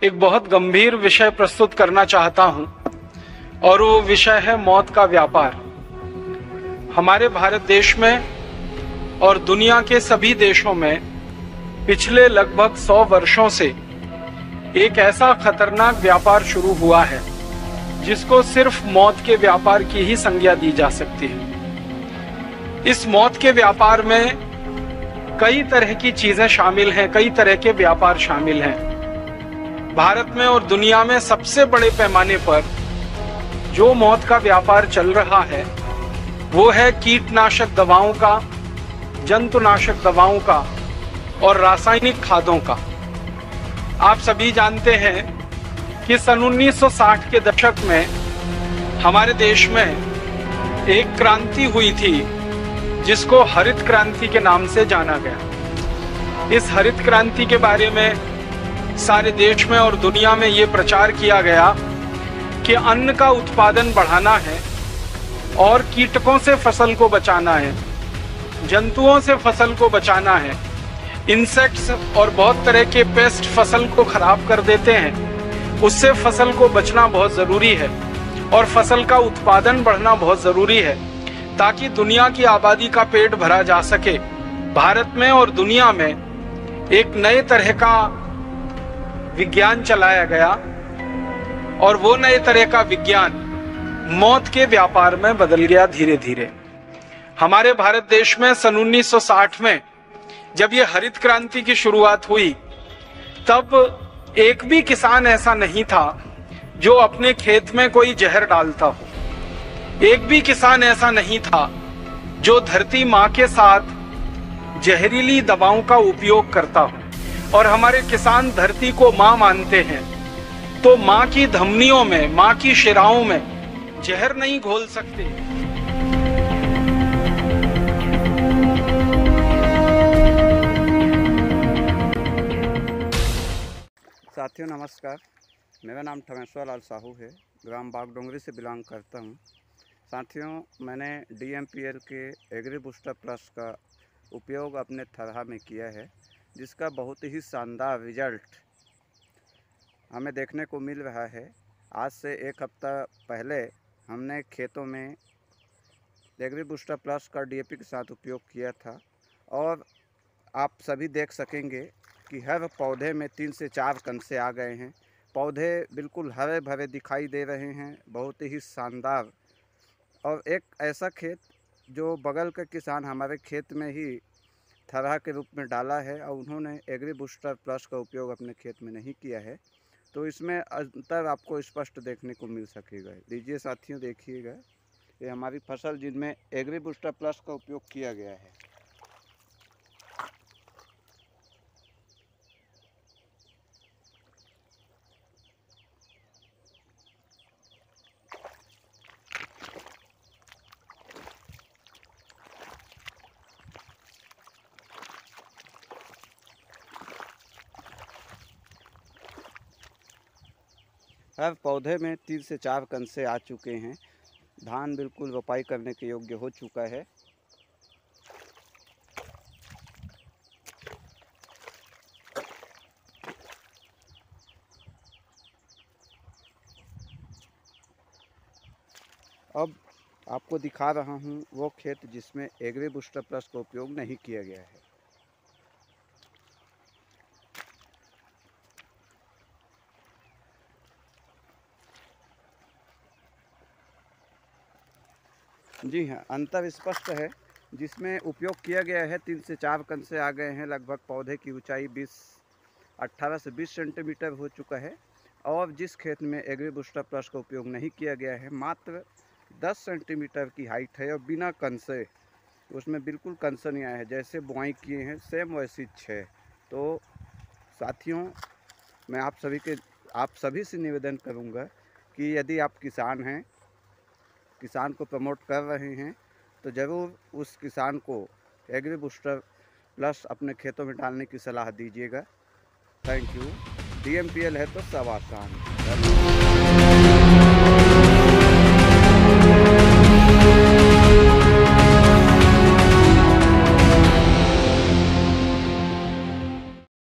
एक बहुत गंभीर विषय प्रस्तुत करना चाहता हूं और वो विषय है मौत का व्यापार। हमारे भारत देश में और दुनिया के सभी देशों में पिछले लगभग 100 वर्षों से एक ऐसा खतरनाक व्यापार शुरू हुआ है जिसको सिर्फ मौत के व्यापार की ही संज्ञा दी जा सकती है। इस मौत के व्यापार में कई तरह की चीजें शामिल हैं, कई तरह के व्यापार शामिल हैं। भारत में और दुनिया में सबसे बड़े पैमाने पर जो मौत का व्यापार चल रहा है वो है कीटनाशक दवाओं का, जंतुनाशक दवाओं का और रासायनिक खादों का। आप सभी जानते हैं कि सन 1960 के दशक में हमारे देश में एक क्रांति हुई थी जिसको हरित क्रांति के नाम से जाना गया। इस हरित क्रांति के बारे में सारे देश में और दुनिया में ये प्रचार किया गया कि अन्न का उत्पादन बढ़ाना है और कीटकों से फसल को बचाना है, जंतुओं से फसल को बचाना है। इंसेक्ट्स और बहुत तरह के पेस्ट फसल को खराब कर देते हैं, उससे फसल को बचना बहुत जरूरी है और फसल का उत्पादन बढ़ना बहुत जरूरी है ताकि दुनिया की आबादी का पेट भरा जा सके। भारत में और दुनिया में एक नए तरह का विज्ञान चलाया गया और वो नए तरह का विज्ञान मौत के व्यापार में बदल गया धीरे धीरे। हमारे भारत देश में सन 1960 में जब ये हरित क्रांति की शुरुआत हुई तब एक भी किसान ऐसा नहीं था जो अपने खेत में कोई जहर डालता हो। एक भी किसान ऐसा नहीं था जो धरती माँ के साथ जहरीली दवाओं का उपयोग करता हो। और हमारे किसान धरती को माँ मानते हैं, तो माँ की धमनियों में, माँ की शिराओं में जहर नहीं घोल सकते। साथियों नमस्कार, मेरा नाम ठमेश्वर लाल साहू है, ग्राम बागडोंगरी से बिलोंग करता हूँ। साथियों, मैंने DMPL के एग्री बूस्टर प्लस का उपयोग अपने थरहा में किया है, जिसका बहुत ही शानदार रिजल्ट हमें देखने को मिल रहा है। आज से एक हफ्ता पहले हमने खेतों में एग्री बूस्टर प्लस का DAP के साथ उपयोग किया था और आप सभी देख सकेंगे कि हर पौधे में 3 से 4 कंसे आ गए हैं। पौधे बिल्कुल हरे भरे दिखाई दे रहे हैं, बहुत ही शानदार। और एक ऐसा खेत जो बगल के किसान हमारे खेत में ही थरहा के रूप में डाला है और उन्होंने एग्री बूस्टर प्लस का उपयोग अपने खेत में नहीं किया है, तो इसमें अंतर आपको स्पष्ट देखने को मिल सकेगा। लीजिए साथियों, देखिएगा, ये हमारी फसल जिनमें एग्री बूस्टर प्लस का उपयोग किया गया है। हर पौधे में 3 से 4 कंसे आ चुके हैं। धान बिल्कुल रोपाई करने के योग्य हो चुका है। अब आपको दिखा रहा हूं वो खेत जिसमें एग्री बूस्टर प्लस का उपयोग नहीं किया गया है। जी हाँ, अंतर स्पष्ट है। जिसमें उपयोग किया गया है 3 से 4 कंसे आ गए हैं, लगभग पौधे की ऊंचाई 18 से 20 सेंटीमीटर हो चुका है। और जिस खेत में एग्री बूस्टर प्लस का उपयोग नहीं किया गया है, मात्र 10 सेंटीमीटर की हाइट है और बिना कंसे, उसमें बिल्कुल कंसे नहीं आया है। जैसे बुआई किए हैं सेम वैसी 6। तो साथियों, मैं आप सभी से निवेदन करूँगा कि यदि आप किसान हैं, किसान को प्रमोट कर रहे हैं, तो ज़रूर उस किसान को एग्री बूस्टर प्लस अपने खेतों में डालने की सलाह दीजिएगा। Thank you. DMPL है तो सब आसान।